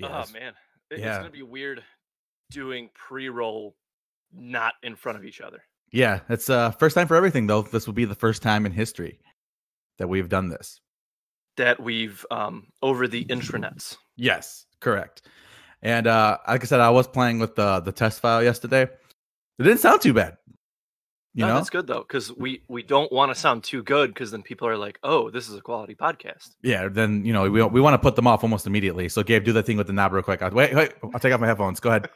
Oh Yes. man, it's Yeah. gonna be weird doing pre-roll not in front of each other. Yeah. It's first time for everything though. This will be the first time in history that we've done this. That we've over the intranets. Yes, correct. And like I said, I was playing with the test file yesterday. It didn't sound too bad. You know, That's good though, because we don't want to sound too good, because then people are like, "Oh, this is a quality podcast." yeah. Then we want to put them off almost immediately. So Gabe, do the thing with the knob real quick. Wait, I'll take off my headphones. Go ahead.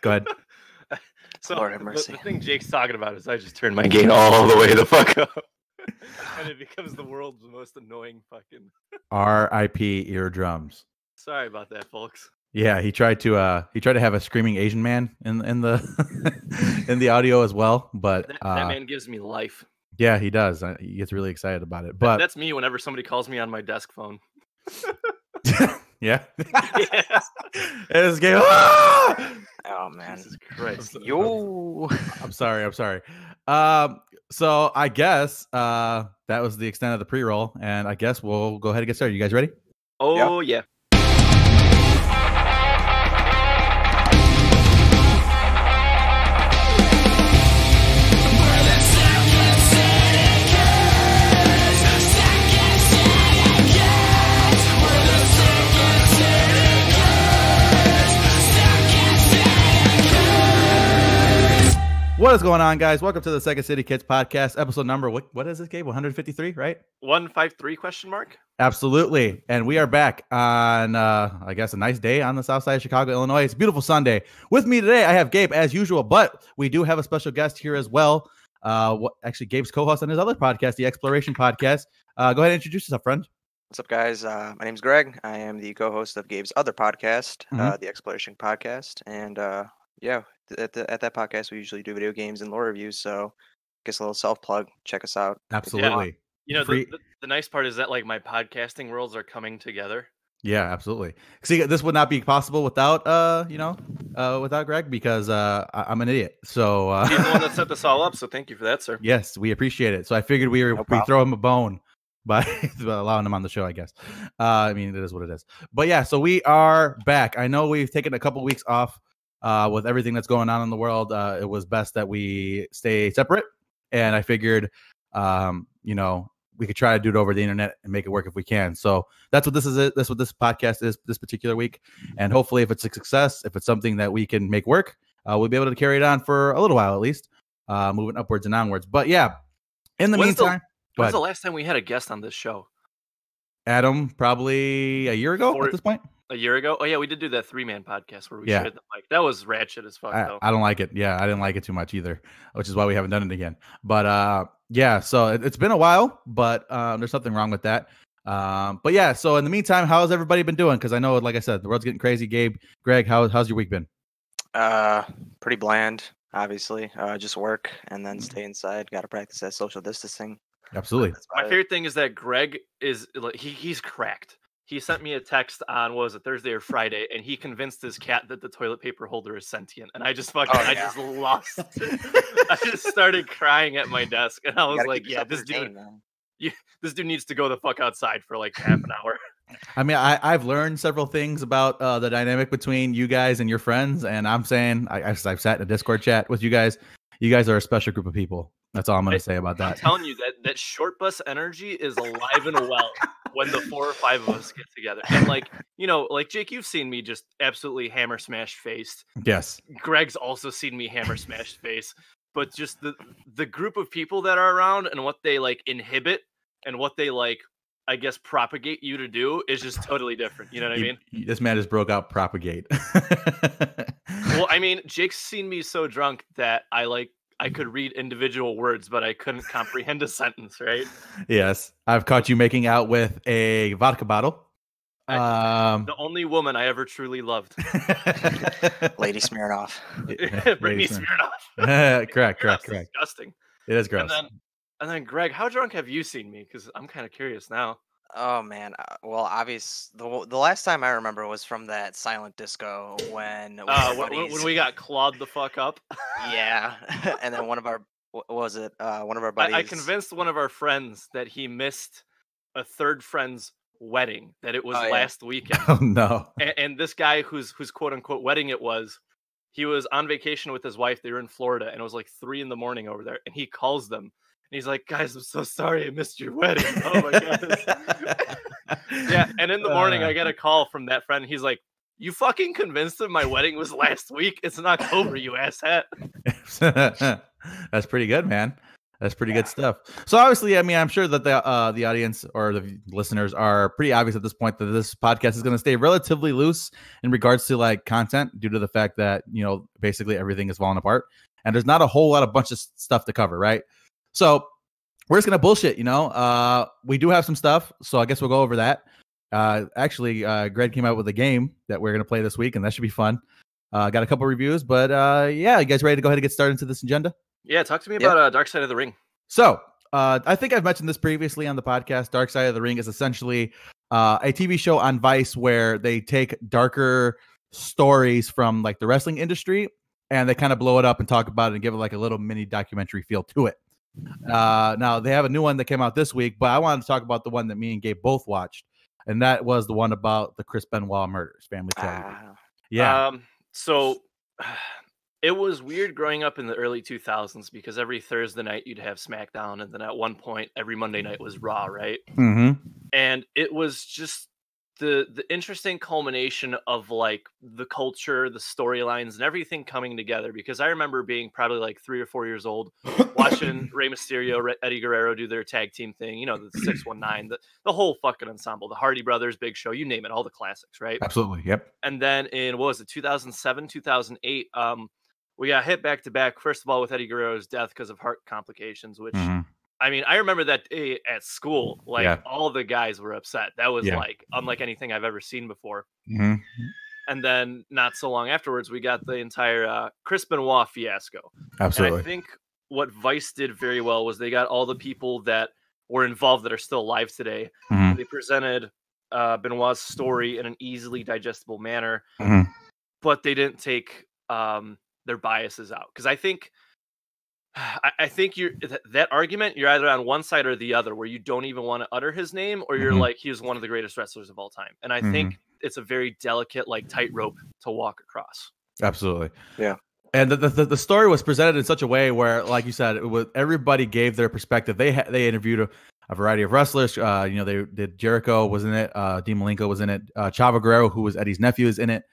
So Lord have mercy. The thing Jake's talking about is I just turn my gain all the way the fuck up, and it becomes the world's most annoying fucking. R.I.P. eardrums. Sorry about that, folks. Yeah, he tried to have a screaming Asian man in the in the audio as well, but that man gives me life. Yeah, he does. He gets really excited about it. But that's me whenever somebody calls me on my desk phone. Yeah. Yeah. It's Gabe. Oh man. Jesus Christ. Yo. I'm sorry. So I guess that was the extent of the pre-roll, and I guess we'll go ahead and get started. You guys ready? Oh yeah. What is going on, guys? Welcome to the Second City Kids podcast, episode number, what is this, Gabe? 153, right? 153 question mark? Absolutely. And we are back on, I guess, a nice day on the south side of Chicago, Illinois. It's a beautiful Sunday. With me today, I have Gabe, as usual, but we do have a special guest here as well. Actually, Gabe's co-host on his other podcast, the Exploration Podcast. Go ahead and introduce yourself, friend. What's up, guys? My name's Greg. I am the co-host of Gabe's other podcast, the Exploration Podcast. And yeah, at that podcast, we usually do video games and lore reviews. So, guess a little self-plug. Check us out. Absolutely. You know, the nice part is that like my podcasting worlds are coming together. Yeah, absolutely. See, this would not be possible without without Greg, because I'm an idiot. So he's the one that set this all up. So thank you for that, sir. Yes, we appreciate it. So I figured we throw him a bone by allowing him on the show, I guess. I mean, it is what it is. But yeah, so we are back. I know we've taken a couple weeks off with everything that's going on in the world. It was best that we stay separate, and I figured, we could try to do it over the internet and make it work if we can. So that's what this is. That's what this podcast is this particular week. And hopefully, if it's a success, if it's something that we can make work, we'll be able to carry it on for a little while at least, moving upwards and onwards. But yeah, in the meantime, when's the last time we had a guest on this show? Adam, probably a year ago at this point. A year ago? Oh yeah, we did do that 3-man podcast where we shared the mic. That was ratchet as fuck. I don't like it. Yeah, I didn't like it too much either, which is why we haven't done it again. But yeah, so it's been a while, but there's nothing wrong with that. But yeah, so in the meantime, how's everybody been doing? Because I know, like I said, the world's getting crazy. Gabe, Greg, how's your week been? Pretty bland, obviously. Just work and then stay inside. Got to practice that social distancing. Absolutely. My favorite thing is that Greg is like he's cracked. He sent me a text on, what was it, Thursday or Friday, and he convinced his cat that the toilet paper holder is sentient. And I just fucking, I just lost it. I just started crying at my desk, and I was like, yeah, this dude needs to go the fuck outside for like half an hour. I mean, I've learned several things about the dynamic between you guys and your friends, and I'm saying, I've sat in a Discord chat with you guys. You guys are a special group of people. That's all I'm going to say about that. I'm telling you that short bus energy is alive and well when the 4 or 5 of us get together. And like Jake, you've seen me just absolutely hammer smash faced. Yes. Greg's also seen me hammer smash face. But just the group of people that are around and what they like inhibit and what they like, I guess, propagate you to do is just totally different. You know what I mean? This man just broke out propagate. Well, I mean, Jake's seen me so drunk that I could read individual words, but I couldn't comprehend a sentence, right? Yes. I've caught you making out with a vodka bottle. The only woman I ever truly loved. Lady Smirnoff. Brittany Smirnoff. Correct. Disgusting. It is gross. And then, Greg, how drunk have you seen me? Because I'm kind of curious now. Oh man, well, the last time I remember was from that silent disco when we got clawed the fuck up. Yeah, and then one of our buddies. I convinced one of our friends that he missed a third friend's wedding that it was Oh, yeah. last weekend. Oh no. And this guy whose quote unquote wedding it was, he was on vacation with his wife. They were in Florida, and it was like 3 a.m. over there. And he calls them, and he's like, "Guys, I'm so sorry I missed your wedding." Oh my god. Yeah. And in the morning, I get a call from that friend. He's like, "You fucking convinced him my wedding was last week? It's in October, you asshat." That's pretty good, man. That's pretty good stuff. So obviously, I mean, I'm sure that the audience or the listeners are pretty obvious at this point that this podcast is going to stay relatively loose in regards to like content due to the fact that, you know, basically everything is falling apart and there's not a whole lot of bunch of stuff to cover, right? So we're just going to bullshit, you know. We do have some stuff, so I guess we'll go over that. Actually, Greg came out with a game that we're going to play this week, and that should be fun. Got a couple reviews, but yeah, you guys ready to go ahead and get started into this agenda? Yeah, talk to me about Dark Side of the Ring. So, I think I've mentioned this previously on the podcast. Dark Side of the Ring is essentially a TV show on Vice where they take darker stories from like the wrestling industry and they kind of blow it up and talk about it and give it like a little mini documentary feel to it. Now, they have a new one that came out this week, but I wanted to talk about the one that me and Gabe both watched, and that was the one about the Chris Benoit murders, family tragedy. Yeah. So it was weird growing up in the early 2000s because every Thursday night you'd have SmackDown, and then at one point every Monday night was Raw, right? Mm-hmm. And it was just the interesting culmination of like the culture, the storylines, and everything coming together. Because I remember being probably like 3 or 4 years old, watching Rey Mysterio, Eddie Guerrero do their tag team thing. You know, the 619, the whole fucking ensemble, the Hardy Brothers, Big Show, you name it, all the classics, right? Absolutely, yep. And then in what was it, 2007, 2008, we got hit back to back. First of all, with Eddie Guerrero's death because of heart complications, which. Mm-hmm. I mean, I remember that day at school, like all the guys were upset. That was like unlike anything I've ever seen before. Mm-hmm. And then not so long afterwards, we got the entire Chris Benoit fiasco. Absolutely. And I think what Vice did very well was they got all the people that were involved that are still alive today. Mm-hmm. They presented Benoit's story in an easily digestible manner, mm-hmm. but they didn't take their biases out. Because I think you're that argument. You're either on one side or the other, where you don't even want to utter his name, or you're like, he's one of the greatest wrestlers of all time. And I think it's a very delicate, like tightrope to walk across. Absolutely, yeah. And the story was presented in such a way where, like you said, it was everybody gave their perspective. They interviewed a variety of wrestlers. You know, they did. Jericho was in it. Dean Malenko was in it. Chavo Guerrero, who was Eddie's nephew, is in it.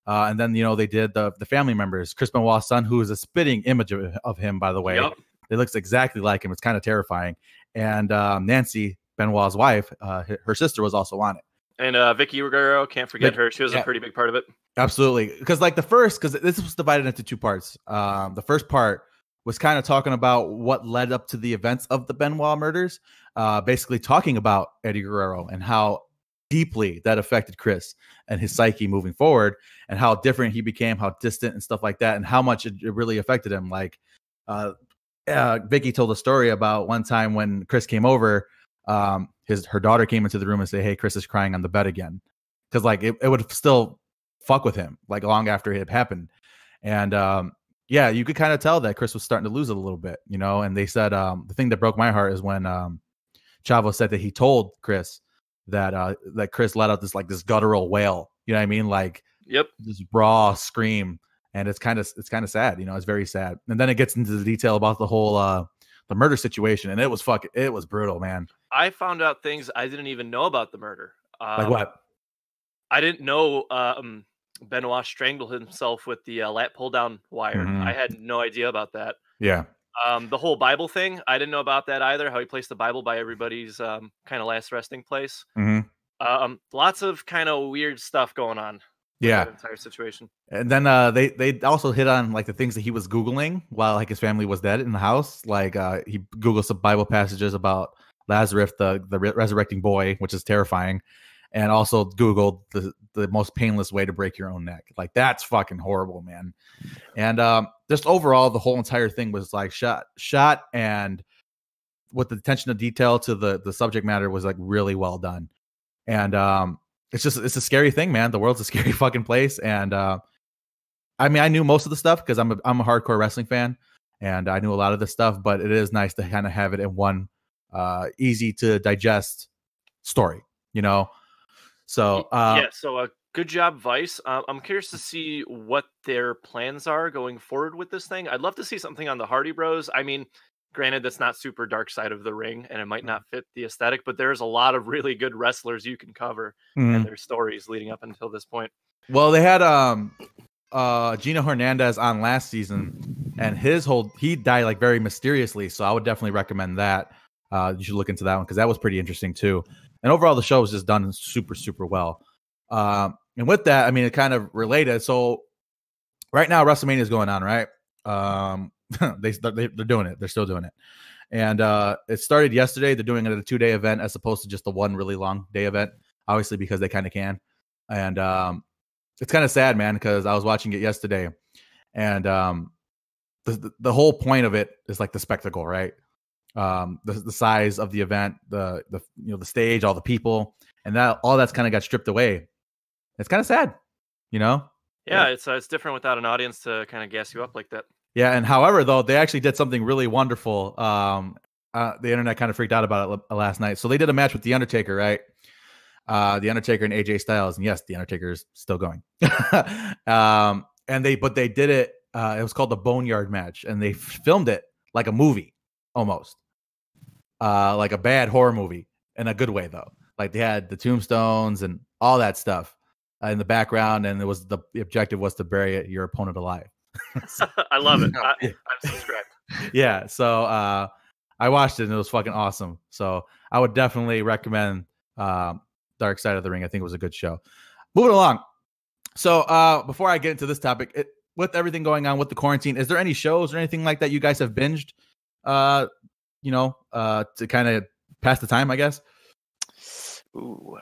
And then, you know, they did the family members. Chris Benoit's son, who is a spitting image of him, by the way. Yep. It looks exactly like him. It's kind of terrifying. And Nancy, Benoit's wife, her sister was also on it. And Vicky Guerrero, can't forget her. She was a pretty big part of it. Absolutely. Because like because this was divided into 2 parts. The first part was kind of talking about what led up to the events of the Benoit murders. Basically talking about Eddie Guerrero and how deeply that affected Chris and his psyche moving forward, and how different he became, how distant and stuff like that, and how much it really affected him. Like Vicky told a story about one time when Chris came over, her daughter came into the room and said, "Hey, Chris is crying on the bed again," because like it would still fuck with him like long after it had happened. And yeah, you could kind of tell that Chris was starting to lose it a little bit, you know. And they said the thing that broke my heart is when Chavo said that he told Chris that Chris let out this guttural wail, you know what I mean? Like, yep, this raw scream. And it's kind of sad, you know, it's very sad. And then it gets into the detail about the whole the murder situation, and it was brutal, man. I found out things I didn't even know about the murder. Like what? I didn't know Benoit strangled himself with the lat pull down wire. I had no idea about that. Yeah. The whole Bible thing, I didn't know about that either. How he placed the Bible by everybody's kind of last resting place. Lots of kind of weird stuff going on. Yeah, entire situation. And then they also hit on like the things that he was Googling while like his family was dead in the house. Like he Googled some Bible passages about Lazarus, the resurrecting boy, which is terrifying, and also Googled the most painless way to break your own neck. Like that's fucking horrible, man. And just overall, the whole entire thing was like shot, and with the attention to detail to the subject matter was like really well done. And it's a scary thing, man. The world's a scary fucking place. And I mean, I knew most of the stuff because I'm a hardcore wrestling fan, and I knew a lot of this stuff. But it is nice to kind of have it in one easy to digest story, you know. So good job, Vice. I'm curious to see what their plans are going forward with this thing. I'd love to see something on the Hardy Bros. I mean, granted, that's not super dark side of the ring, and it might not fit the aesthetic, but there's a lot of really good wrestlers you can cover and their stories leading up until this point. Well, they had Gino Hernandez on last season, and he died like very mysteriously. So I would definitely recommend that. You should look into that one because that was pretty interesting too. And overall, the show was just done super, super well. And with that, I mean, it kind of related. So right now, WrestleMania is going on, right? They're doing it. They're still doing it. And it started yesterday. They're doing it at a 2-day event as opposed to just a one really long day event, obviously, because they kind of can. And it's kind of sad, man, because I was watching it yesterday. And the whole point of it is like the spectacle, right? The size of the event, the stage, all the people, and all that's kind of got stripped away. It's kind of sad, Yeah, it's different without an audience to kind of gas you up like that. Yeah, and however, though, they actually did something really wonderful. The internet kind of freaked out about it last night. So they did a match with The Undertaker, right? The Undertaker and AJ Styles, and yes, The Undertaker is still going. But they did it. It was called the Boneyard match, and they filmed it like a movie, almost, like a bad horror movie in a good way, though. Like they had the tombstones and all that stuff in the background, and the objective was to bury your opponent alive. I love it. I'm subscribed. Yeah, so I watched it and it was fucking awesome. So I would definitely recommend Dark Side of the Ring. I think it was a good show. Moving along. So before I get into this topic, with everything going on with the quarantine, is there any shows or anything like that you guys have binged? To kind of pass the time, I guess. Ooh,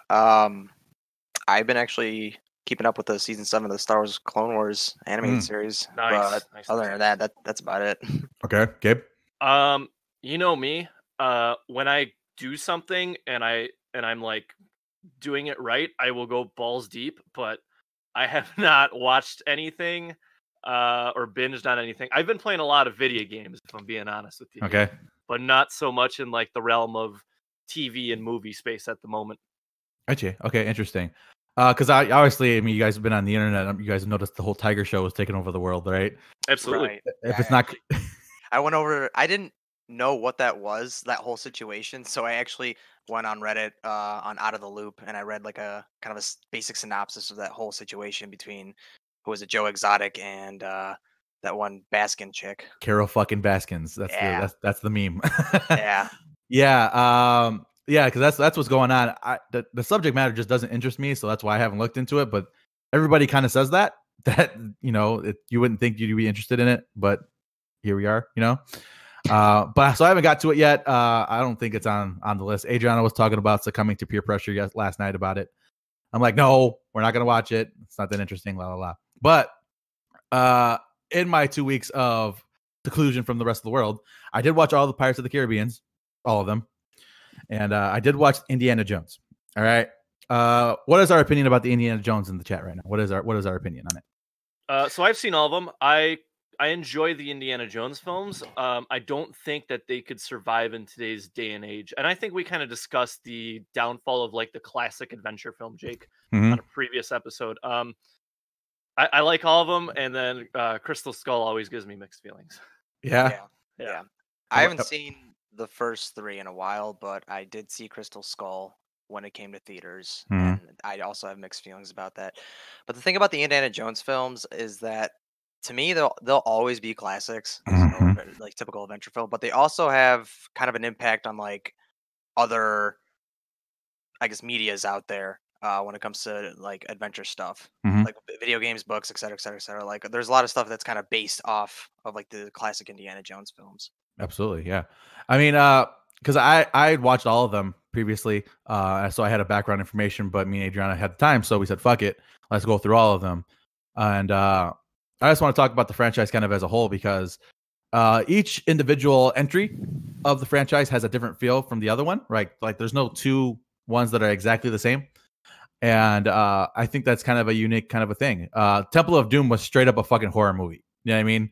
I've been actually keeping up with the season 7 of the Star Wars Clone Wars animated series. Nice. But other than that's about it. Okay, Gabe. You know me. When I do something and I'm like doing it right, I will go balls deep. But I have not watched anything or binged on anything. I've been playing a lot of video games, if I'm being honest with you. Okay. But not so much in like the realm of TV and movie space at the moment. Gotcha. Okay, interesting. Because obviously, you guys have been on the internet. You guys have noticed the whole Tiger Show was taking over the world, right? Absolutely. Right. If it's not, I went over. I didn't know what that was, that whole situation. So I actually went on Reddit on Out of the Loop, and I read like a kind of a basic synopsis of that whole situation between who was it, Joe Exotic and that one Baskin chick, Carol fucking Baskins. That's the meme. Yeah. Yeah. Yeah, because that's what's going on. The subject matter just doesn't interest me, so that's why I haven't looked into it. But everybody kind of says that you wouldn't think you'd be interested in it, but here we are. But so I haven't got to it yet. I don't think it's on the list. Adriana was talking about succumbing to peer pressure last night about it. I'm like, no, we're not gonna watch it. It's not that interesting. La la la. But in my 2 weeks of seclusion from the rest of the world, I did watch all the Pirates of the Caribbeans, all of them. And I did watch Indiana Jones. All right. What is our opinion about the Indiana Jones in the chat right now? What is our opinion on it? So I've seen all of them. I enjoy the Indiana Jones films. I don't think that they could survive in today's day and age. And I think we kind of discussed the downfall of like the classic adventure film, Jake, on a previous episode. I like all of them. And then Crystal Skull always gives me mixed feelings. Yeah. I haven't seen the first 3 in a while, but I did see Crystal Skull when it came to theaters, and I also have mixed feelings about that. But the thing about the Indiana Jones films is that, to me, they'll always be classics, like typical adventure film. But they also have kind of an impact on like other, I guess, medias out there when it comes to like adventure stuff, like video games, books, et cetera, et cetera, et cetera. Like there's a lot of stuff that's kind of based off of like the classic Indiana Jones films. Absolutely, yeah. I mean, because I watched all of them previously, so I had a background information, but me and Adriana had the time, so we said, fuck it, let's go through all of them. And I just want to talk about the franchise kind of as a whole, because each individual entry of the franchise has a different feel from the other one, right? Like there's no two ones that are exactly the same. And I think that's kind of a unique kind of a thing. Temple of Doom was straight up a fucking horror movie. You know what I mean?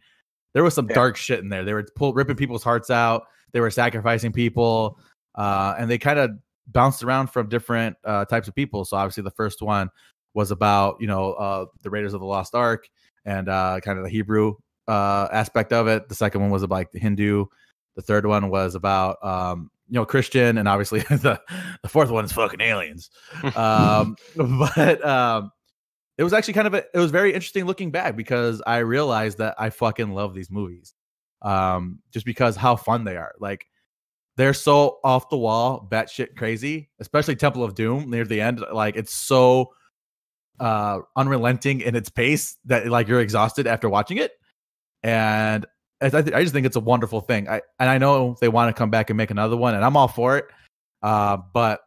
There was some dark shit in there. They were ripping people's hearts out. They were sacrificing people. And they kind of bounced around from different types of people. So obviously the first one was about, the Raiders of the Lost Ark and kind of the Hebrew aspect of it. The second one was about like the Hindu. The third one was about Christian, and obviously the fourth one is fucking aliens. But it was actually it was very interesting looking back, because I realized that I fucking love these movies. Just because how fun they are. Like, they're so off the wall, batshit crazy, especially Temple of Doom near the end. Like, it's so unrelenting in its pace that like you're exhausted after watching it. And I just think it's a wonderful thing. I know they want to come back and make another one, and I'm all for it. But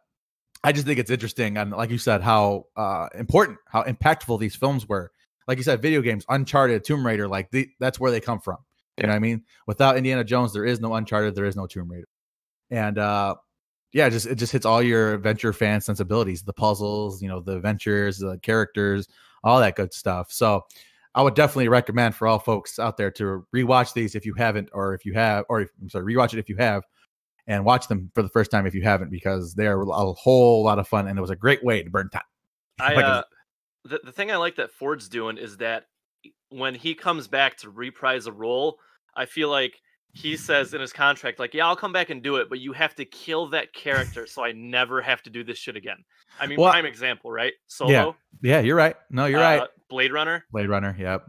I just think it's interesting, and like you said, how important, how impactful these films were. Like you said, video games, Uncharted, Tomb Raider, like that's where they come from. You know what I mean? Without Indiana Jones, there is no Uncharted, there is no Tomb Raider. And it just hits all your adventure fan sensibilities, the puzzles, the adventures, the characters, all that good stuff. So I would definitely recommend for all folks out there to rewatch these if you haven't, or if you have, rewatch it if you have, and watch them for the first time if you haven't, because they're a whole lot of fun, and it was a great way to burn time. The thing I like that Ford's doing is that when he comes back to reprise a role, I feel like he says in his contract, like, yeah, I'll come back and do it, but you have to kill that character so I never have to do this shit again. I mean, prime example, right? Solo. Yeah, you're right. No, you're right. Blade Runner. Yep.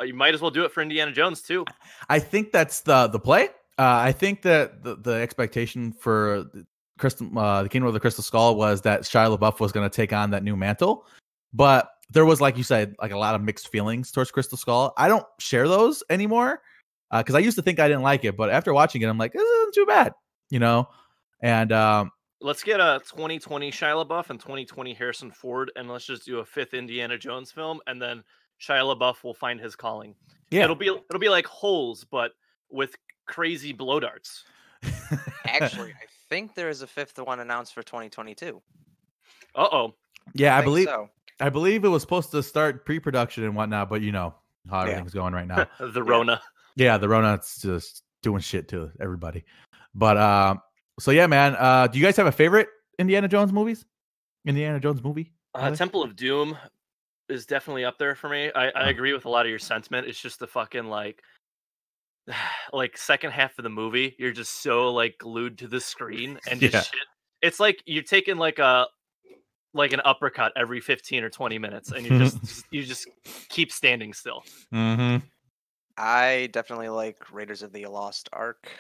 You might as well do it for Indiana Jones too. I think that's the play. I think that the expectation for the Kingdom of the Crystal Skull was that Shia LaBeouf was going to take on that new mantle, but there was, like you said, like a lot of mixed feelings towards Crystal Skull. I don't share those anymore, because I used to think I didn't like it, but after watching it, I'm like, this isn't too bad, And let's get a 2020 Shia LaBeouf and 2020 Harrison Ford, and let's just do a fifth Indiana Jones film, and then Shia LaBeouf will find his calling. Yeah, it'll be like Holes, but with crazy blow darts. Actually, I think there is a fifth one announced for 2022. Yeah, I believe so. I believe it was supposed to start pre-production and whatnot, but how everything's going right now. The Rona. Yeah, the Rona's just doing shit to everybody. But so yeah, man. Do you guys have a favorite Indiana Jones movie? Temple of Doom is definitely up there for me. I agree with a lot of your sentiment. It's just the fucking like second half of the movie. You're just so like glued to the screen and just shit. It's like you're taking like an uppercut every 15 or 20 minutes, and you just keep standing still. Mm-hmm. I definitely like Raiders of the Lost Ark,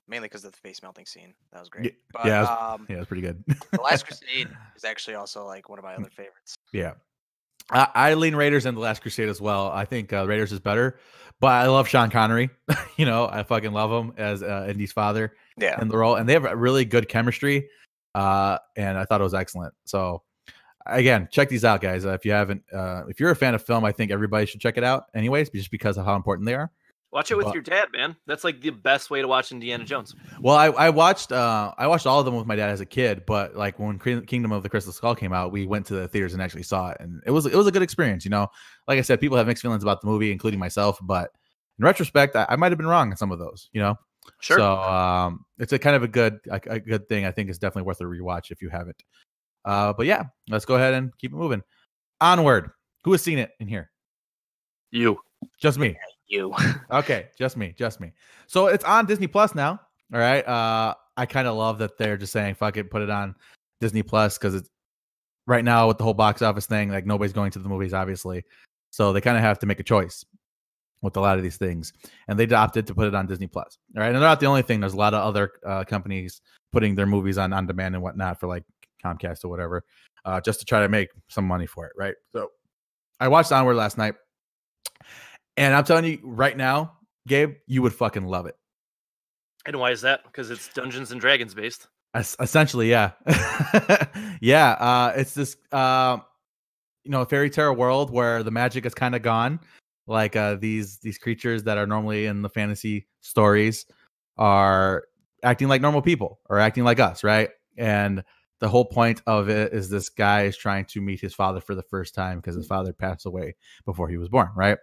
mainly because of the face melting scene. That was great. But, it was pretty good. The Last Crusade is actually also like one of my other favorites. Yeah, I lean Raiders and The Last Crusade as well. I think Raiders is better, but I love Sean Connery. I fucking love him as Indy's father. Yeah, in the role, and they have a really good chemistry. And I thought it was excellent. So again, check these out, guys. If you haven't, if you're a fan of film, I think everybody should check it out anyways, just because of how important they are. Watch it with your dad, man. That's like the best way to watch Indiana Jones. Well, I watched all of them with my dad as a kid, but like when Kingdom of the Crystal Skull came out, we went to the theaters and actually saw it, and it was a good experience. Like I said, people have mixed feelings about the movie, including myself, but in retrospect, I might have been wrong on some of those. Sure. So it's a kind of a good thing. I think it's definitely worth a rewatch if you haven't. But yeah, let's go ahead and keep it moving. Onward. Who has seen it in here? You. Just me. You. Okay, just me. So it's on Disney Plus now. All right. I kind of love that they're just saying fuck it, put it on Disney Plus, because it's right now with the whole box office thing, like nobody's going to the movies, obviously. So they kind of have to make a choice with a lot of these things, and they opted to put it on Disney Plus. All right, and they're not the only thing. There's a lot of other companies putting their movies on demand and whatnot for like Comcast or whatever, just to try to make some money for it, right? So I watched Onward last night, and I'm telling you right now, Gabe, you would fucking love it. And why is that? Because it's Dungeons and Dragons based. Essentially, yeah. Yeah, it's this fairy tale world where the magic is kind of gone. Like these creatures that are normally in the fantasy stories are acting like normal people, or acting like us, right? And the whole point of it is this guy is trying to meet his father for the first time, because his father passed away before he was born, right?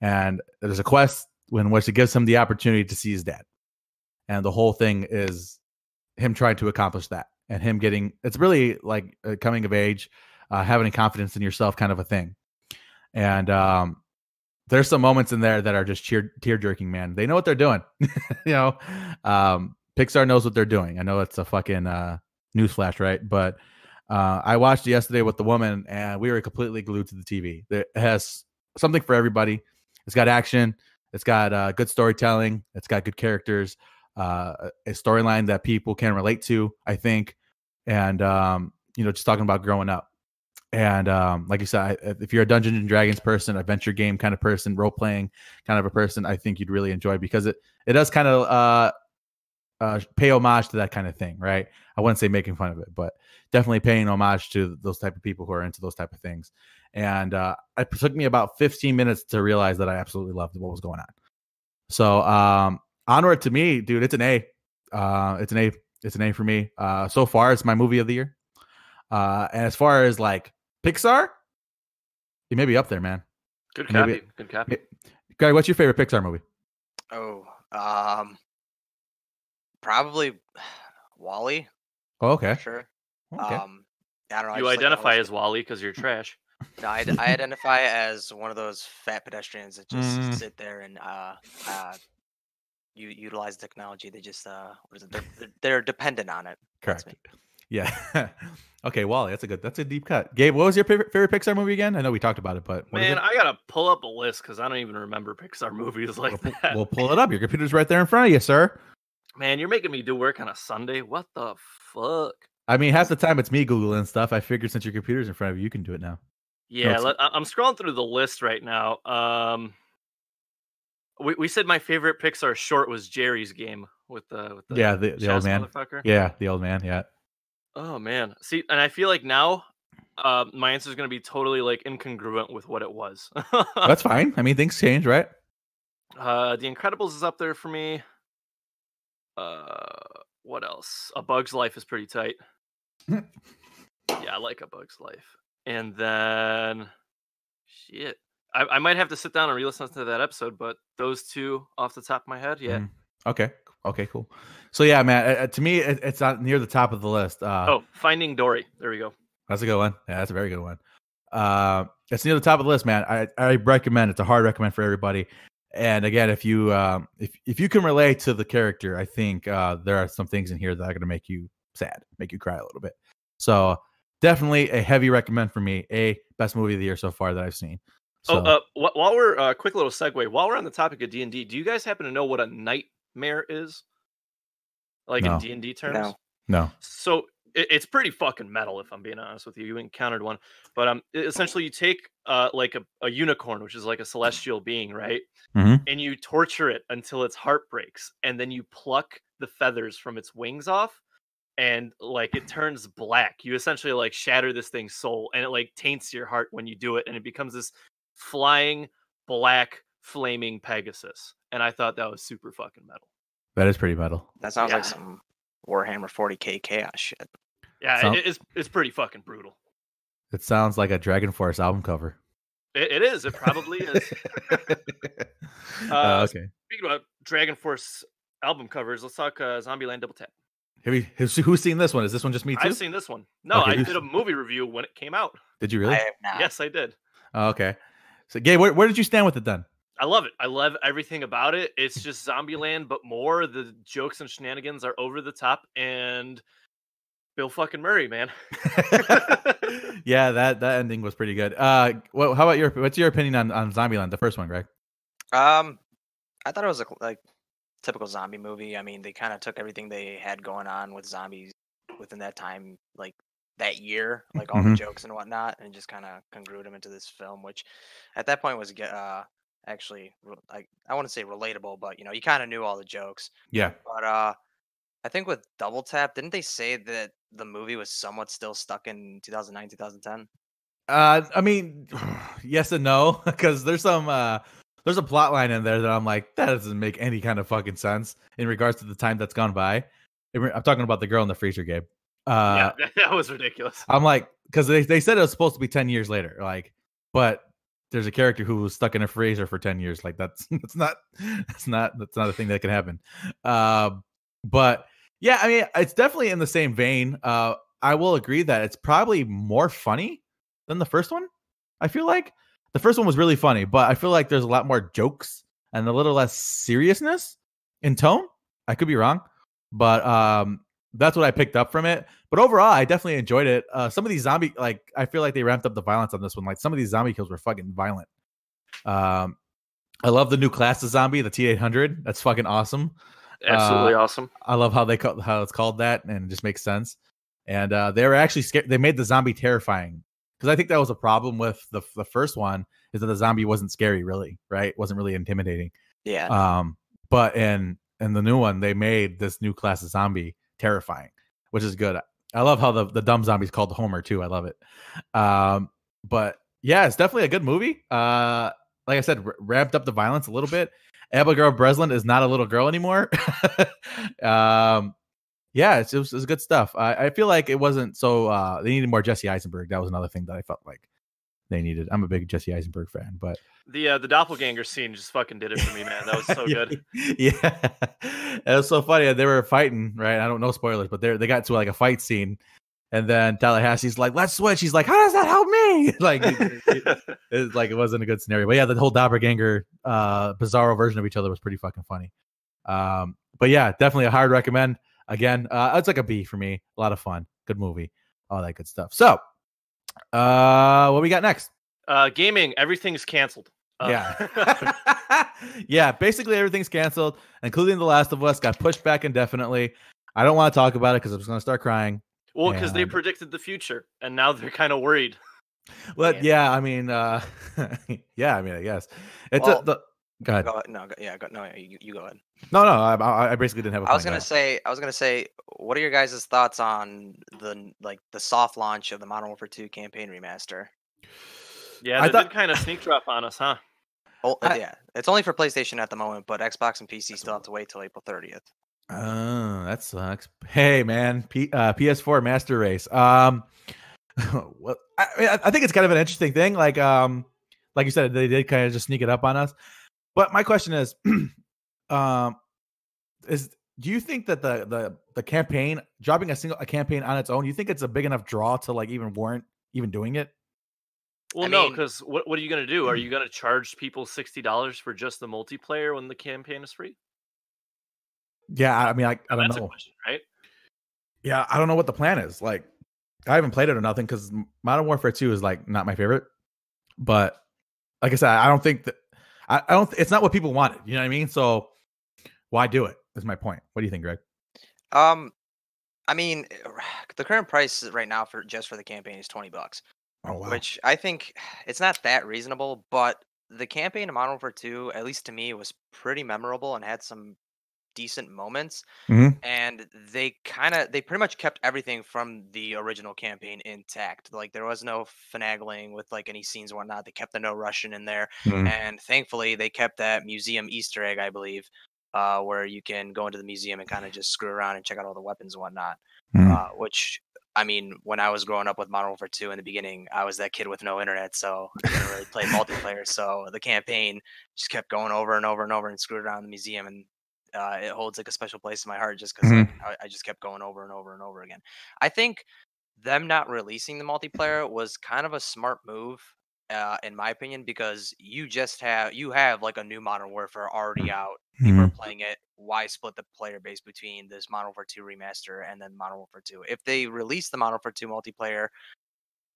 And there's a quest in which it gives him the opportunity to see his dad. And the whole thing is him trying to accomplish that. and him getting, it's really like coming of age, having confidence in yourself kind of a thing. And there's some moments in there that are just tear jerking, man. They know what they're doing. Pixar knows what they're doing. I know it's a fucking newsflash, right? But I watched it yesterday with the woman, and we were completely glued to the TV. It has something for everybody. It's got action. It's got good storytelling. It's got good characters. A storyline that people can relate to, I think. And just talking about growing up. And like you said, if you're a Dungeons and Dragons person, adventure game kind of person, role playing kind of a person, I think you'd really enjoy, because it does kind of pay homage to that kind of thing, right? I wouldn't say making fun of it, but definitely paying homage to those type of people who are into those type of things. And it took me about 15 minutes to realize that I absolutely loved what was going on. So Onward, to me, dude, it's an A. It's an A. It's an A for me. So far, it's my movie of the year. And as far as like Pixar, it may be up there, man. Good copy. Good copy. Greg, what's your favorite Pixar movie? Oh, probably Wall-E. Oh, okay. Sure. Okay. I don't know. You identify as Wall-E because you're trash. No, I identify as one of those fat pedestrians that just sit there and you utilize technology. They just they're dependent on it. Correct. Yeah. Okay, Wall-E. That's a deep cut. Gabe, what was your favorite Pixar movie again? I know we talked about it, but man, I gotta pull up a list because I don't even remember Pixar movies like that. We'll pull it up. Your computer's right there in front of you, sir. Man, you're making me do work on a Sunday. What the fuck? I mean, half the time it's me Googling stuff. I figured since your computer's in front of you, you can do it now. Yeah, I'm scrolling through the list right now. We said my favorite Pixar short was Jerry's Game with the the old man. Yeah, the old man. Yeah. Oh man, see, and I feel like now, my answer is going to be totally like incongruent with what it was. That's fine. I mean, things change, right? The Incredibles is up there for me. What else? A Bug's Life is pretty tight. Yeah, I like A Bug's Life. And then, shit, I might have to sit down and re-listen to that episode, but those two off the top of my head, yeah. Okay, cool. So yeah, man, to me, it's not near the top of the list. Finding Dory. There we go. That's a good one. Yeah, that's a very good one. It's near the top of the list, man. I recommend. It's a hard recommend for everybody. And again, if you can relate to the character, I think there are some things in here that are going to make you sad, make you cry a little bit. So definitely a heavy recommend for me. Best movie of the year so far that I've seen. So, while we're quick little segue, while we're on the topic of D&D, do you guys happen to know what a nightmare is? Like in D&D terms? No. So it's pretty fucking metal, if I'm being honest with you. You encountered one, but essentially you take like a unicorn, which is like a celestial being, right? Mm-hmm. And you torture it until its heart breaks, and then you pluck the feathers from its wings off, and like it turns black. You essentially like shatter this thing's soul, and it like taints your heart when you do it, and it becomes this flying black flaming Pegasus. And I thought that was super fucking metal. That is pretty metal. That sounds like some Warhammer 40K chaos shit. Yeah, it's pretty fucking brutal. It sounds like a Dragon Force album cover. It is. It probably is. Okay. Speaking about Dragon Force album covers, let's talk Zombieland Double Tap. Who's seen this one? Is this one just me too? I've seen this one. No, okay, I did a movie review when it came out. Did you really? I have not. Yes, I did. Oh, okay. So, Gabe, where did you stand with it then? I love it. I love everything about it. It's just Zombieland, but more. The jokes and shenanigans are over the top, and Bill fucking Murray, man. Yeah, that ending was pretty good. Well, how about what's your opinion on Zombieland, the first one, Greg? I thought it was like typical zombie movie. I mean, they kind of took everything they had going on with zombies within that time, like that year, like all the jokes and whatnot, and just kind of congrued them into this film, which at that point was actually, like, I wouldn't say relatable, but you kind of knew all the jokes. Yeah. But I think with Double Tap, didn't they say that the movie was somewhat still stuck in 2009, 2010? I mean, yes and no, because there's a plot line in there that I'm like, that doesn't make any kind of fucking sense in regards to the time that's gone by. I'm talking about the girl in the freezer, Gabe. Yeah, that was ridiculous. I'm like, because they said it was supposed to be 10 years later, like, but there's a character who was stuck in a freezer for 10 years. Like that's not a thing that can happen. But Yeah, I mean, it's definitely in the same vein. I will agree that it's probably more funny than the first one. I feel like the first one was really funny, but I feel like there's a lot more jokes and a little less seriousness in tone. I could be wrong, but that's what I picked up from it. But overall, I definitely enjoyed it. Some of these zombie, like, I feel like they ramped up the violence on this one. Like, some of these zombie kills were fucking violent. I love the new class of zombie, the T-800. That's fucking awesome. Absolutely awesome. I love how how it's called that, and it just makes sense. And they were actually scared. They made the zombie terrifying, because I think that was a problem with the first one, is that the zombie wasn't scary, really, right? It wasn't really intimidating. Yeah. But in the new one, they made this new class of zombie terrifying, which is good. I love how the dumb zombie's called Homer too. I love it. But yeah, it's definitely a good movie. Like I said, ramped up the violence a little bit. Abigail Breslin is not a little girl anymore. Yeah, it was good stuff. I feel like it wasn't so. They needed more Jesse Eisenberg. That was another thing that I felt like they needed. I'm a big Jesse Eisenberg fan, but the doppelganger scene just fucking did it for me, man. That was so good. Yeah, it was so funny. They were fighting, right? I don't know spoilers, but they got to like a fight scene, and then Tallahassee's like, "Let's switch." He's like, "How does that help me?" Like, it's like it wasn't a good scenario. But yeah, the whole doppelganger, bizarro version of each other was pretty fucking funny. But yeah, definitely a hard recommend. Again, it's like a B for me. A lot of fun, good movie, all that good stuff. So, what we got next? Gaming, everything's canceled. Yeah. Yeah, basically everything's canceled, including The Last of Us got pushed back indefinitely. I don't want to talk about it because I'm just going to start crying. Well, because they predicted the future, and now they're kind of worried. Well, yeah, I mean, yeah, I mean, I guess it's go ahead. You go ahead. No, I basically didn't have a point. I was gonna say, what are your guys' thoughts on the soft launch of the Modern Warfare 2 campaign remaster? Yeah, they did kind of sneak drop on us, huh? Oh, yeah, it's only for PlayStation at the moment, but Xbox and PC still have to wait till April 30th. Oh, that sucks. Hey, man, PS4 Master Race. Well, I think it's kind of an interesting thing. Like you said, they did kind of just sneak it up on us. But my question is, do you think that the campaign, dropping a campaign on its own, you think it's a big enough draw to like even warrant even doing it? Well, no, because what are you going to do? Are you going to charge people $60 for just the multiplayer when the campaign is free? Yeah, I mean, I don't know. Question, right? Yeah, I don't know what the plan is. Like, I haven't played it or nothing because Modern Warfare 2 is like not my favorite. But like I said, I don't think that it's not what people wanted. You know what I mean? So why do it? Is my point. What do you think, Greg? I mean, the current price right now for the campaign is $20. Oh, wow. Which I think it's not that reasonable, but the campaign of Modern Warfare 2, at least to me, was pretty memorable and had some decent moments. Mm-hmm. And they pretty much kept everything from the original campaign intact. Like, there was no finagling with like any scenes and whatnot. They kept the no Russian in there. Mm-hmm. And thankfully they kept that museum Easter egg, I believe, where you can go into the museum and kind of just screw around and check out all the weapons and whatnot. Mm-hmm. Which, I mean, when I was growing up with Modern Warfare 2 in the beginning, I was that kid with no internet, so I didn't really play multiplayer. So the campaign just kept going over and over and over and screwed around the museum, and it holds like a special place in my heart just because I just kept going over and over and over again. I think them not releasing the multiplayer was kind of a smart move, in my opinion, because you have like a new Modern Warfare already out. People are playing it. Why split the player base between this Modern Warfare 2 remaster and then Modern Warfare 2? If they release the Modern Warfare 2 multiplayer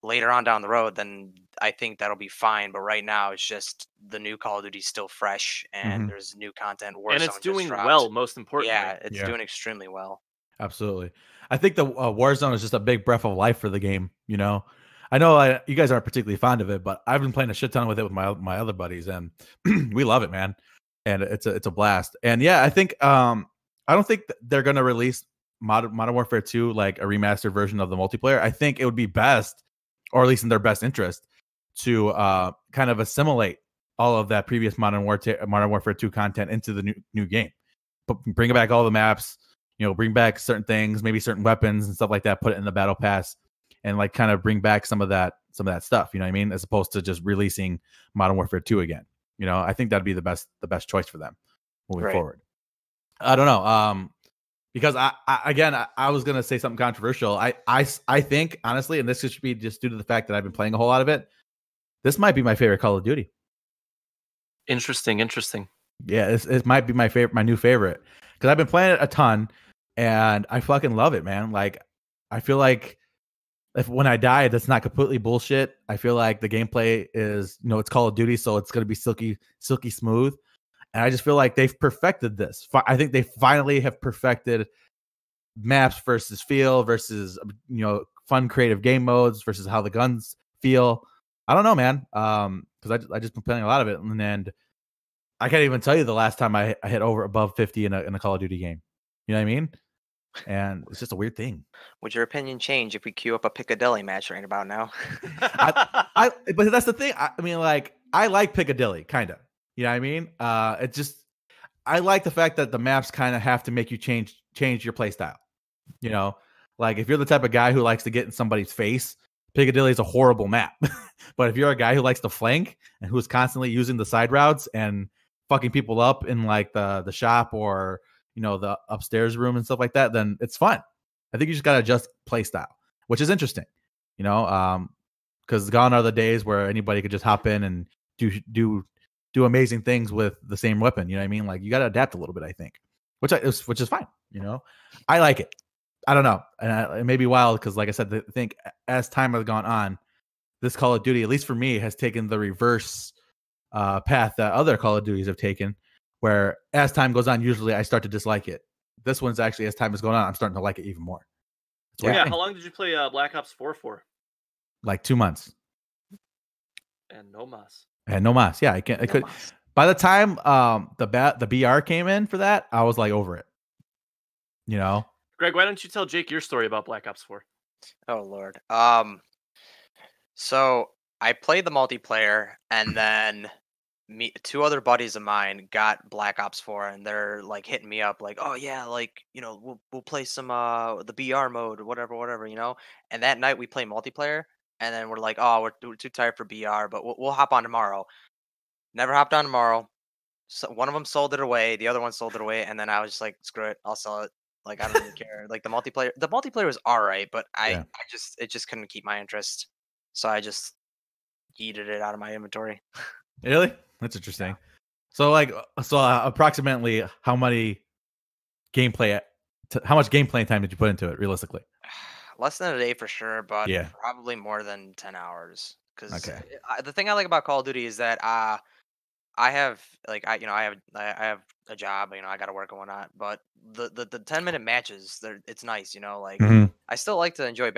later on down the road, then I think that'll be fine. But right now, it's just the new Call of Duty still fresh, and there's new content. And it's doing well, most importantly. Yeah, it's doing extremely well. Absolutely. I think the Warzone is just a big breath of life for the game. You know, I know you guys aren't particularly fond of it, but I've been playing a shit ton with it with my other buddies, and we love it, man. And it's a blast. And yeah, I think I don't think they're gonna release Modern Warfare 2 like a remastered version of the multiplayer. I think it would be best, or at least in their best interest, to kind of assimilate all of that previous Modern Warfare 2 content into the new game. But bring back all the maps, you know, bring back certain things, maybe certain weapons and stuff like that, put it in the battle pass, and like kind of bring back some of that stuff, you know what I mean? As opposed to just releasing Modern Warfare 2 again. You know, I think that'd be the best choice for them moving forward. I don't know. Because I was gonna say something controversial. I think honestly, and this should be just due to the fact that I've been playing a whole lot of it. This might be my favorite Call of Duty. Interesting. Yeah, it might be my new favorite, because I've been playing it a ton, and I fucking love it, man. Like, I feel like when I die, that's not completely bullshit. I feel like the gameplay is, it's Call of Duty, so it's gonna be silky smooth, and I just feel like they've perfected this. I think they finally have perfected maps versus feel versus fun creative game modes versus how the guns feel. I don't know, man. Because I just been playing a lot of it, and I can't even tell you the last time I hit above 50 in a Call of Duty game. You know what I mean? And it's just a weird thing. Would your opinion change if we queue up a Piccadilly match right about now? But that's the thing. I mean, like, I like Piccadilly, kind of. You know what I mean? It just, I like the fact that the maps kind of have to make you change your play style. Like, if you're the type of guy who likes to get in somebody's face, Piccadilly is a horrible map. But if you're a guy who likes to flank and who's constantly using the side routes and fucking people up in like the shop or the upstairs room and stuff like that, then it's fun. I think you just gotta adjust play style, which is interesting. Because gone are the days where anybody could just hop in and do amazing things with the same weapon. You know what I mean? Like, you gotta adapt a little bit, I think, which is fine. I like it. I don't know, and it may be wild because, like I said, I think as time has gone on, this Call of Duty, at least for me, has taken the reverse path that other Call of Duties have taken, where as time goes on, usually I start to dislike it. This one's actually, as time is going on, I'm starting to like it even more. Yeah, how long did you play Black Ops 4 for? Like 2 months. And no mas. Yeah, I could. By the time the BR came in for that, I was like over it. Greg, why don't you tell Jake your story about Black Ops 4? Oh Lord. So I played the multiplayer, and then two other buddies of mine got Black Ops 4, and they're like hitting me up like, oh yeah, like, we'll play some the BR mode or whatever, And that night we play multiplayer, and then we're like, oh, we're too tired for BR, but we'll hop on tomorrow. Never hopped on tomorrow. So one of them sold it away, the other one sold it away, and then I was just like, screw it, I'll sell it. Like, I don't even care. Like, the multiplayer was all right, but it just couldn't keep my interest, so I just yeeted it out of my inventory. Really? That's interesting. Yeah. So approximately how much gameplay time did you put into it, realistically? Less than a day for sure, but probably more than 10 hours. Because the thing I like about Call of Duty is that I have a job, I got to work and whatnot, but the 10-minute matches, it's nice, I still like to enjoy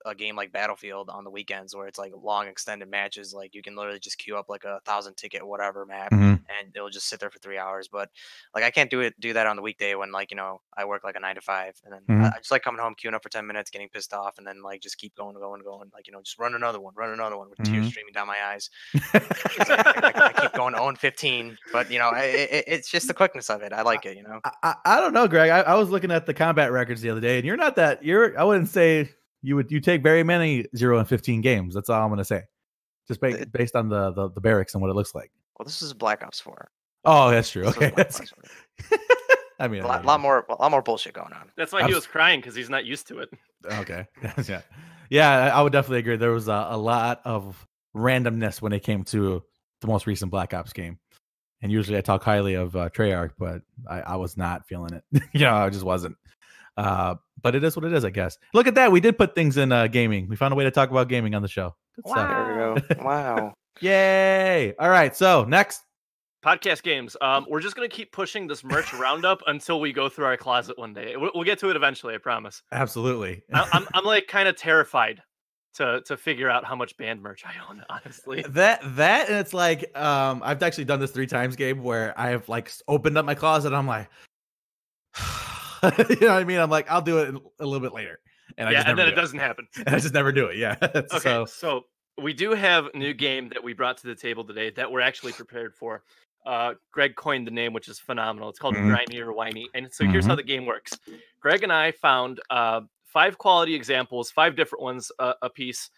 a game like Battlefield on the weekends, where it's like long extended matches. Like, you can literally just queue up like 1,000 ticket whatever map, and it'll just sit there for 3 hours. But like, I can't do that on the weekday when I work like a 9 to 5, and then I just like coming home, queuing up for 10 minutes, getting pissed off, and then like just keep going, like, just run another one with tears streaming down my eyes. I keep going 0-15, but it's just the quickness of it. I like it. I don't know, Greg. I was looking at the combat records the other day, and you're not that. I wouldn't say you take very many 0-15 games. That's all I'm gonna say. Just based on the barracks and what it looks like. Well, this is Black Ops 4. Oh, that's true. Okay, I mean, a lot more bullshit going on. That's why he was crying, because he's not used to it. Okay, yeah. I would definitely agree. There was a lot of randomness when it came to the most recent Black Ops game. And usually I talk highly of Treyarch, but I was not feeling it. I just wasn't. But it is what it is, I guess. Look at that. We did put things in gaming. We found a way to talk about gaming on the show. Wow. There we go. Wow. Yay. All right. So next. Podcast games. We're just going to keep pushing this merch roundup until we go through our closet one day. We'll get to it eventually, I promise. Absolutely. I'm like kind of terrified to figure out how much band merch I own, honestly. That and it's like I've actually done this 3 times, Gabe, where I have like opened up my closet and I'm like, you know what I mean? I'm like, I'll do it a little bit later. And it doesn't happen. And I just never do it. Yeah. Okay, so we do have a new game that we brought to the table today that we're actually prepared for. Greg coined the name, which is phenomenal. It's called Grimy or Whiny. And so here's how the game works. Greg and I found 5 quality examples, 5 different ones a piece,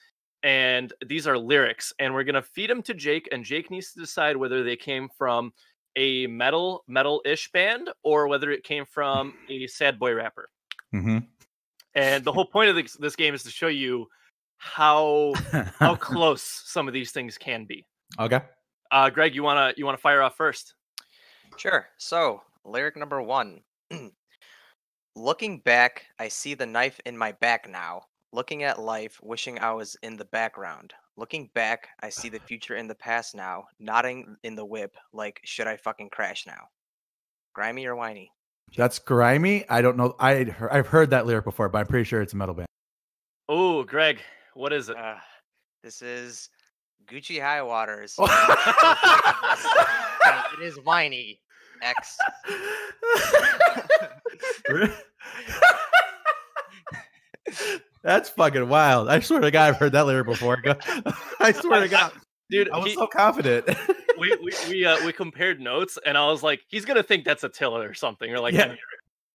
and these are lyrics, and we're gonna feed them to Jake, and Jake needs to decide whether they came from a metal-ish band or whether it came from a sad boy rapper. Mm-hmm. And the whole point of this game is to show you how close some of these things can be. Okay. Greg, you wanna fire off first? Sure. So, lyric number 1. Looking back, I see the knife in my back now. Looking at life, wishing I was in the background. Looking back, I see the future in the past now. Nodding in the whip, like, should I fucking crash now? Grimy or Whiny? That's Grimy. I don't know. I've heard that lyric before, but I'm pretty sure it's a metal band. Oh, Greg, what is it? This is Gucci High Waters. It is Whiny. X. That's fucking wild. I swear to God, I've heard that lyric before. I swear to God. Dude, I was so confident. we compared notes, and I was like, he's gonna think that's Attila or something, or like,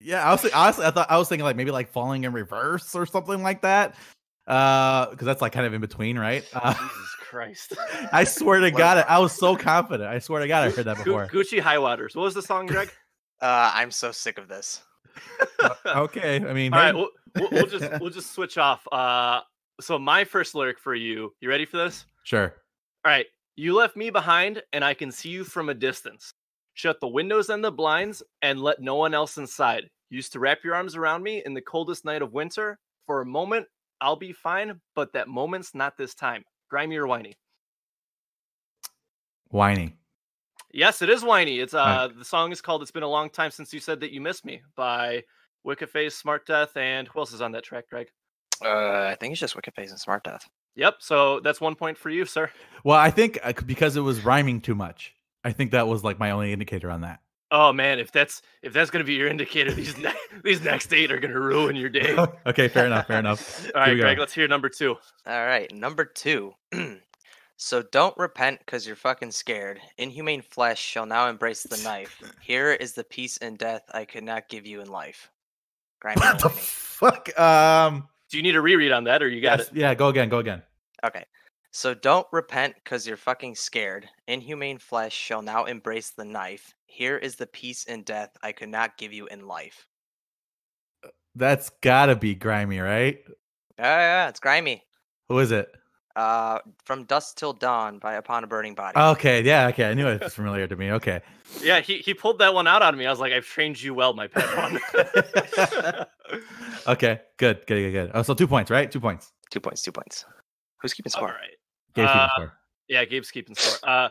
yeah. Honestly, I was thinking like maybe like falling in reverse or something like that, because that's like kind of in between, right? Jesus Christ! I swear to God, I was so confident. I swear to God, I heard that before. Gucci High Waters. What was the song, Greg? I'm so sick of this. Okay, I mean, all right, we'll just switch off. So my first lyric for you. You ready for this? Sure. All right. You left me behind, and I can see you from a distance. Shut the windows and the blinds, and let no one else inside. Used to wrap your arms around me in the coldest night of winter. For a moment, I'll be fine, but that moment's not this time. Grimy or Whiny? Whiny. Yes, it is Whiny. It's the song is called "It's Been a Long Time Since You Said That You Missed Me" by Wicked Face, Smart Death, and who else is on that track, Greg? I think it's just Wicked Face and Smart Death. Yep. So that's 1 point for you, sir. Well, I think because it was rhyming too much, I think that was like my only indicator on that. Oh man, if that's gonna be your indicator, these next 8 are gonna ruin your day. Okay, fair enough. All right, Greg, let's hear number 2. All right, number 2. So don't repent because you're fucking scared. Inhumane flesh shall now embrace the knife. Here is the peace and death I could not give you in life. Grimy. What the fuck? Do you need a reread on that, or you got it? Yeah, go again. Okay. So don't repent because you're fucking scared. Inhumane flesh shall now embrace the knife. Here is the peace and death I could not give you in life. That's gotta be Grimy, right? Yeah, it's Grimy. Who is it? From Dusk Till Dawn by Upon a Burning Body. Okay, yeah, okay. I knew it was familiar to me. Okay. Yeah, he pulled that one out on me. I was like, I've trained you well, my pet one. Okay, good. Oh, so 2 points, right? 2 points. 2 points. Who's keeping score? All right. Gabe's keeping score. Yeah, Gabe's keeping score.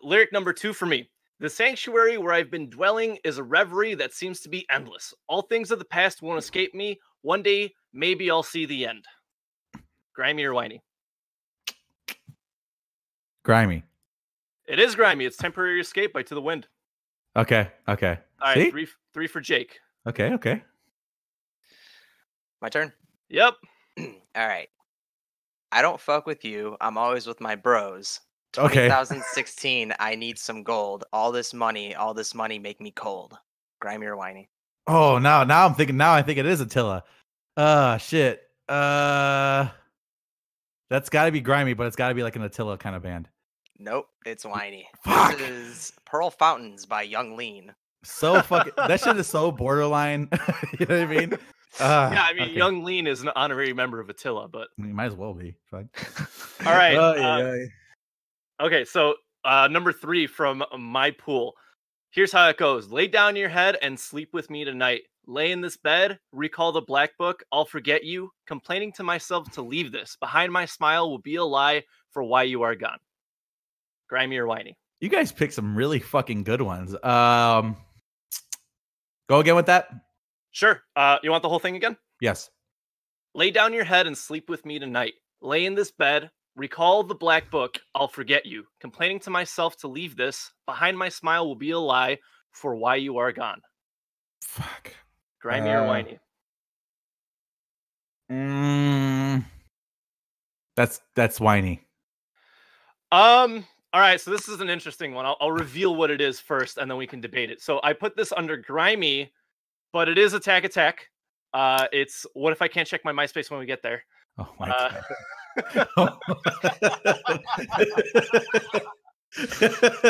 Lyric number 2 for me. The sanctuary where I've been dwelling is a reverie that seems to be endless. All things of the past won't escape me. One day, maybe I'll see the end. Grimy or Whiny? Grimy. It is Grimy. It's Temporary Escape by To the Wind. Okay. All right, three for Jake. Okay. My turn? Yep. All right. I don't fuck with you. I'm always with my bros. Okay. 2016, I need some gold. All this money make me cold. Grimy or Whiny? Oh, now I think it is Attila. Shit. That's got to be Grimy, but it's got to be like an Attila kind of band. Nope, it's Whiny. Fuck. This is Pearl Fountains by Young Lean. So fucking that shit is so borderline. You know what I mean? Yeah, I mean, okay. Young Lean is an honorary member of Attila, but you might as well be. Fine. All right. Okay, so number 3 from my pool. Here's how it goes. Lay down your head and sleep with me tonight. Lay in this bed, recall the black book, I'll forget you. Complaining to myself to leave this. Behind my smile will be a lie for why you are gone. Grimy or Whiny? You guys picked some really fucking good ones. Go again with that? Sure. You want the whole thing again? Yes. Lay down your head and sleep with me tonight. Lay in this bed, recall the black book, I'll forget you. Complaining to myself to leave this. Behind my smile will be a lie for why you are gone. Fuck. Grimy or Whiny? That's Whiny. All right, so this is an interesting one. I'll reveal what it is first, and then we can debate it. So I put this under Grimy, but it is Attack Attack. It's What If I Can't Check My MySpace When We Get There. Oh my god.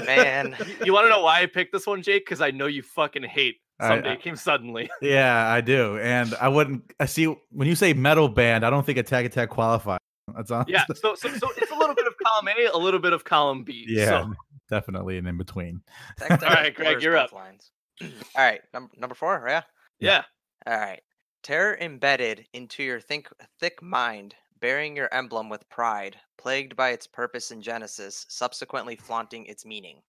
Man. You want to know why I picked this one, Jake? Because I know you fucking hate Someday Came Suddenly. Yeah, I do. And I wouldn't. I see when you say metal band, I don't think Attack Attack qualifies. That's honest. Yeah, so it's a little bit of column A, a little bit of column B. Yeah, so. Definitely an in between. All right, Greg, you're up. Lines. All right, number 4, yeah? Yeah. All right. Terror embedded into your thick mind, bearing your emblem with pride, plagued by its purpose in Genesis, subsequently flaunting its meaning.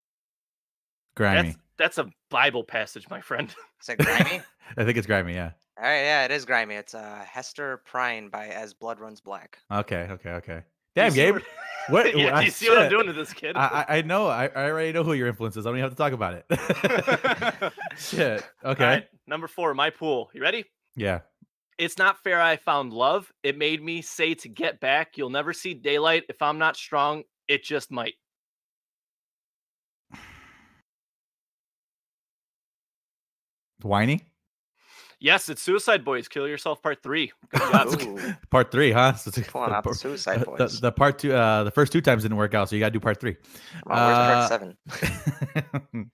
Grimy. That's a Bible passage, my friend. Is it Grimy? I think it's Grimy, yeah. All right, yeah, it is Grimy. It's Hester Prynne by As Blood Runs Black. Okay. Damn, Gabe. What? Yeah, you see what I'm doing to this kid? I know. I already know who your influence is. I don't even have to talk about it. Shit. Okay. All right, number 4, my pool. You ready? Yeah. It's not fair I found love. It made me say to get back. You'll never see daylight. If I'm not strong, it just might. Whiny? Yes, it's Suicide Boys. Kill Yourself Part 3. Good job. Part 3, huh? So Pulling out the Suicide Boys. The part 2, the first 2 times didn't work out, so you got to do part 3. Where's part 7?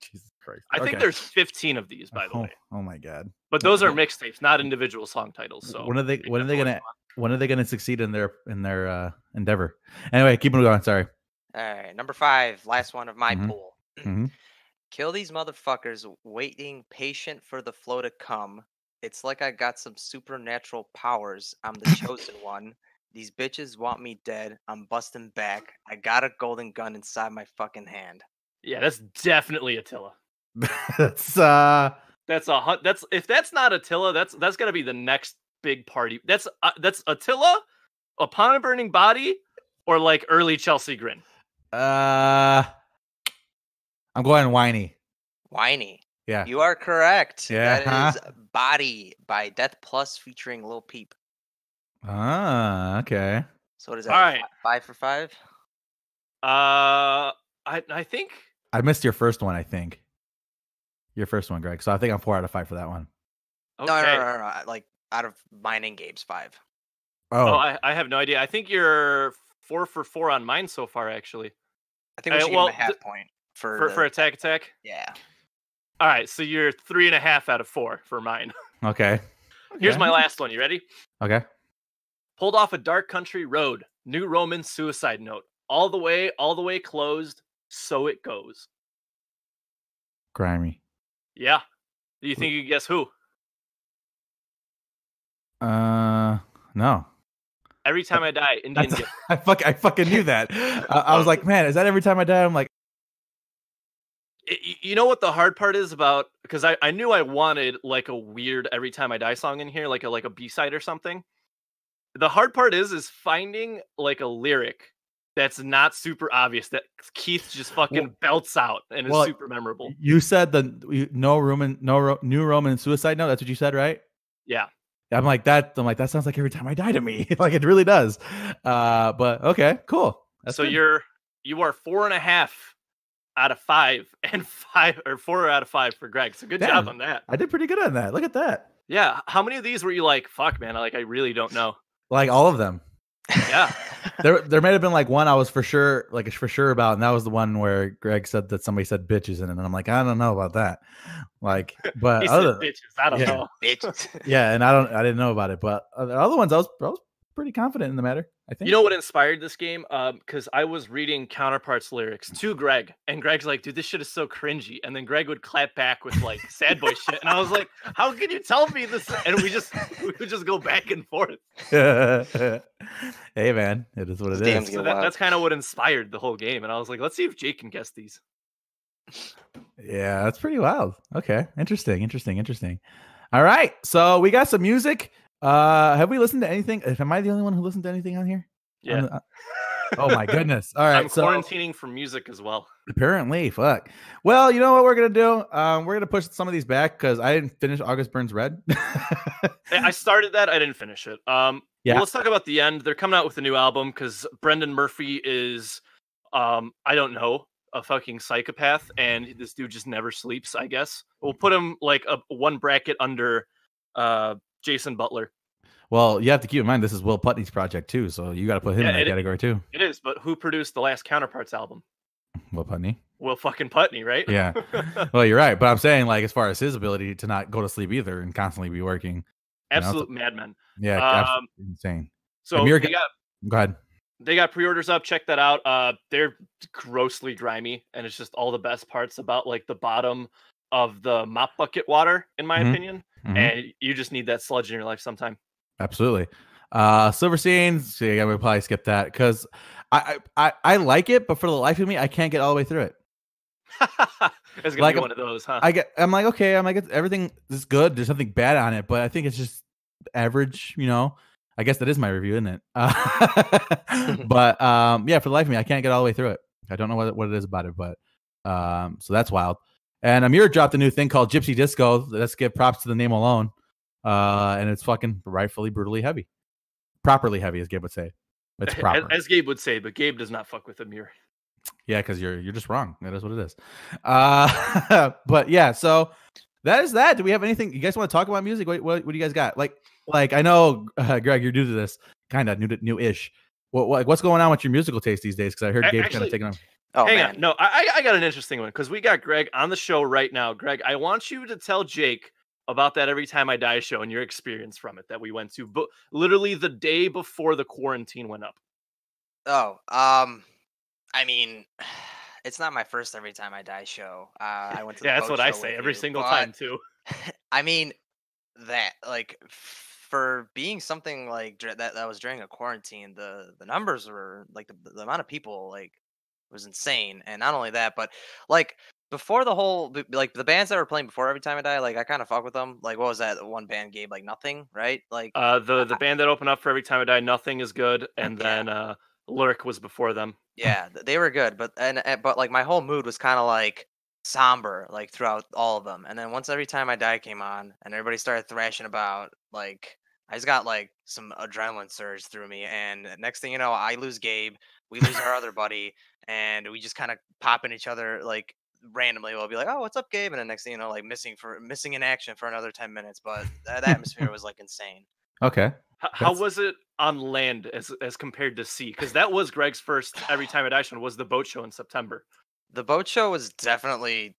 Jesus Christ. I think there's 15 of these, by the way. Oh my god! But those are mixtapes, not individual song titles. So when are they gonna succeed in their endeavor? Anyway, keep going. Sorry. All right, number 5, last one of my pool. Mm-hmm. Kill these motherfuckers waiting patient for the flow to come. It's like I got some supernatural powers. I'm the chosen one. These bitches want me dead. I'm busting back. I got a golden gun inside my fucking hand. Yeah, that's definitely Attila. That's if that's not Attila, that's gonna be the next big party. That's Attila, Upon a Burning Body, or like early Chelsea Grin. I'm going Whiny. Whiny. Yeah. You are correct. Yeah. That is Body by Death Plus featuring Lil Peep. Ah, okay. So what is that? All right. 5 for 5? I think I missed your first one, I think. Your first one, Greg. So I think I'm 4 out of 5 for that one. Okay. No. Like out of mine and Gabe's 5. Oh, I have no idea. I think you're 4 for 4 on mine so far, actually. I think we should give him a half point for Attack. Yeah. All right, so you're 3.5 out of 4 for mine. okay. Here's my last one. You ready? Okay. Pulled off a dark country road. New Roman suicide note. All the way closed. So it goes. Grimy. Yeah. Do you think you can guess who? No. Every Time I Die, Indian Gift. I fucking knew that. I was like, man, is that Every Time I Die? I'm like, you know what the hard part is about? Because I knew I wanted like a weird Every Time I Die song in here, like a B-side or something. The hard part is finding like a lyric that's not super obvious that Keith just fucking belts out and is super memorable. You said New Roman suicide note. That's what you said, right? Yeah. I'm like that sounds like Every Time I Die to me. Like it really does. But okay, cool. That's so good. you are 4.5 out of 5 and 4 out of 5 for Greg. So good job on that. I did pretty good on that. Look at that. Yeah. How many of these were you like, fuck man, I really don't know? Like all of them. Yeah. there may have been like one I was for sure about, and that was the one where Greg said that somebody said bitches in it, and I'm like, I don't know about that. Like, but he said bitches. I don't know. Bitches. Yeah, and I didn't know about it, but the other ones I was pretty confident in the matter. I think. You know what inspired this game? Because I was reading Counterparts lyrics to Greg, and Greg's like, dude, this shit is so cringy. And then Greg would clap back with like sad boy shit. And I was like, how can you tell me this? And we would just go back and forth. Hey man, it is what it is. So that's kind of what inspired the whole game. And I was like, let's see if Jake can guess these. Yeah, that's pretty wild. Okay. Interesting. All right. So we got some music. Have we listened to anything? Am I the only one who listened to anything on here? Yeah. Oh my goodness. All right. I'm quarantining from music as well. Apparently, fuck. Well, you know what we're gonna do? We're gonna push some of these back because I didn't finish August Burns Red. I started that. I didn't finish it. Yeah. Well, let's talk about the end. They're coming out with a new album because Brendan Murphy is, I don't know, a fucking psychopath, and this dude just never sleeps. I guess we'll put him like one bracket under Jason Butler. Well, you have to keep in mind this is Will Putney's project too, so you got to put him in that category too. It is, but who produced the last Counterparts album? Will Putney. Will fucking Putney, right? Yeah. Well, you're right, but I'm saying like as far as his ability to not go to sleep either and constantly be working. Absolute madman. Yeah, absolutely insane. So Emmure, they got. Go ahead. They got pre-orders up. Check that out. They're grossly grimy, and it's just all the best parts about like the bottom of the mop bucket water, in my opinion. And you just need that sludge in your life sometime. Absolutely. Silverstein. So yeah, we'll probably skip that because I like it, but for the life of me, I can't get all the way through it. It's gonna be one of those, huh? I'm like, okay, everything is good. There's nothing bad on it, but I think it's just average, you know. I guess that is my review, isn't it? But yeah, for the life of me, I can't get all the way through it. I don't know what it is about it, but so that's wild. And Emmure dropped a new thing called Gypsy Disco. Let's give props to the name alone. And it's fucking rightfully brutally heavy. Properly heavy, as Gabe would say. It's proper. As Gabe would say, but Gabe does not fuck with Emmure. Yeah, because you're just wrong. That is what it is. But yeah, so that is that. Do we have anything you guys want to talk about music? What do you guys got? Like I know, Greg, you're new to this, kind of new-ish. What's going on with your musical taste these days? Because I heard Gabe's kind of taking on. Oh, hang man. on. No, I got an interesting one because we got Greg on the show right now. Greg, I want you to tell Jake about that Every Time I Die show and your experience from it that we went to, but literally the day before the quarantine went up. Oh, I mean, it's not my first Every Time I Die show. I went to the that's boat what I show say with every you, single but, time too. I mean, that like for being something like that was during a quarantine, the numbers were like the amount of people like was insane, and not only that, but like before the whole like the bands that were playing before Every Time I Die, like I kind of fuck with them. Like what was that one band, Gabe? Like Nothing, right? Like The band that opened up for Every Time I Die, Nothing is good, and then Lurk was before them. Yeah, they were good, but but like my whole mood was kind of like somber like throughout all of them. And then once Every Time I Die came on and everybody started thrashing about, like I just got like some adrenaline surge through me, and next thing you know, I lose Gabe, we lose our other buddy, and we just kind of pop in each other like randomly. We'll be like, "Oh, what's up, Gabe?" And then next thing you know, like missing in action for another 10 minutes. But that atmosphere was like insane. Okay. How was it on land as compared to sea? Because that was Greg's first Every Time I Die show, was the boat show in September. The boat show was definitely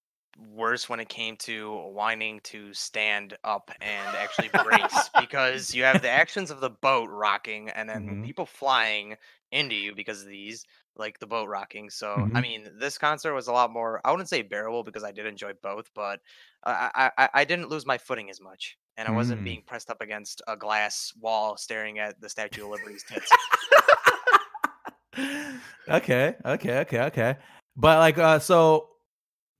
worse when it came to whining to stand up and actually brace, because you have the actions of the boat rocking and then people flying into you because of these, like the boat rocking. So I mean, this concert was a lot more, I wouldn't say bearable because I did enjoy both, but I didn't lose my footing as much, and I wasn't being pressed up against a glass wall staring at the Statue of Liberty's tits. Okay. But like, so,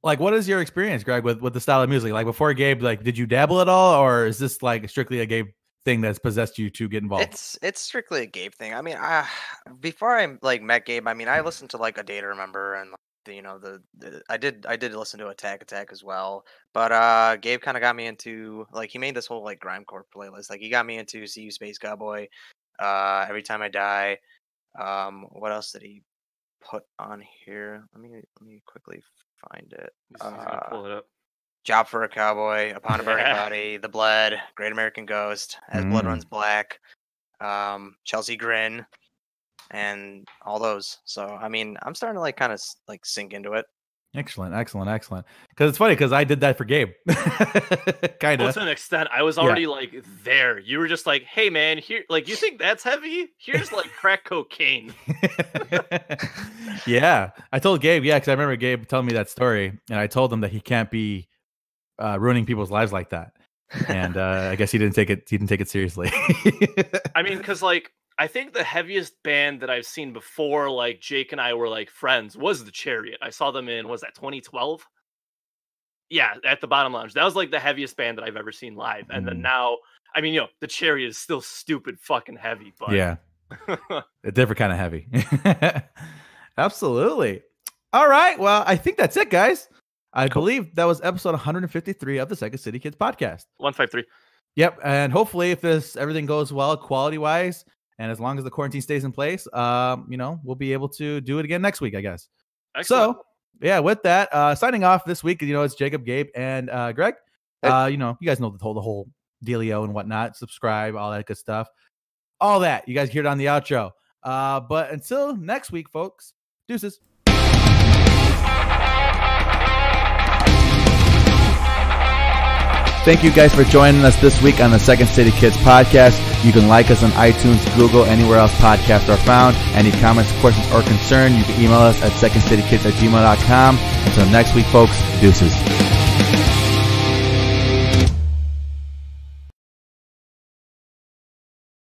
like, what is your experience, Greg, with the style of music? Like before Gabe, like, did you dabble at all, or is this like strictly a Gabe thing that's possessed you to get involved? It's strictly a Gabe thing. I mean, before I like met Gabe, I mean, I listened to like A Day to Remember, and I did listen to Attack as well. But Gabe kind of got me into, like, he made this whole like grindcore playlist. Like he got me into See You Space Cowboy, Every Time I Die. What else did he put on here? Let me quickly find it. He's gonna pull it up. Job for a Cowboy, Upon a Burning Body, The Bled, Great American Ghost, As Blood Runs Black, Chelsea Grin, and all those. So I mean, I'm starting to like kind of like sink into it. Excellent. Because it's funny because I did that for Gabe. Kind of. Well, to an extent, I was already like there. You were just like, "Hey, man, here, like, you think that's heavy? Here's like crack cocaine." Yeah, I told Gabe. Yeah, because I remember Gabe telling me that story, and I told him that he can't be ruining people's lives like that. And I guess he didn't take it seriously. I mean, because like, I think the heaviest band that I've seen before, like Jake and I were like friends, was the Chariot. I saw them in, was that 2012? Yeah, at the Bottom Lounge. That was like the heaviest band that I've ever seen live. And then now, I mean, the Chariot is still stupid fucking heavy, but yeah, a different kind of heavy. Absolutely. All right. Well, I think that's it, guys. I believe that was episode 153 of the Second City Kids podcast. 153. Yep. And hopefully, if everything goes well quality wise, and as long as the quarantine stays in place, we'll be able to do it again next week, I guess. Excellent. So, yeah, with that, signing off this week, it's Jacob, Gabe, and Greg. Hey. You guys know the whole dealio and whatnot. Subscribe, all that good stuff. All that. You guys hear it on the outro. But until next week, folks, deuces. Thank you guys for joining us this week on the Second City Kids podcast. You can like us on iTunes, Google, anywhere else podcasts are found. Any comments, questions, or concern, you can email us at secondcitykids@gmail.com. Until next week, folks, deuces.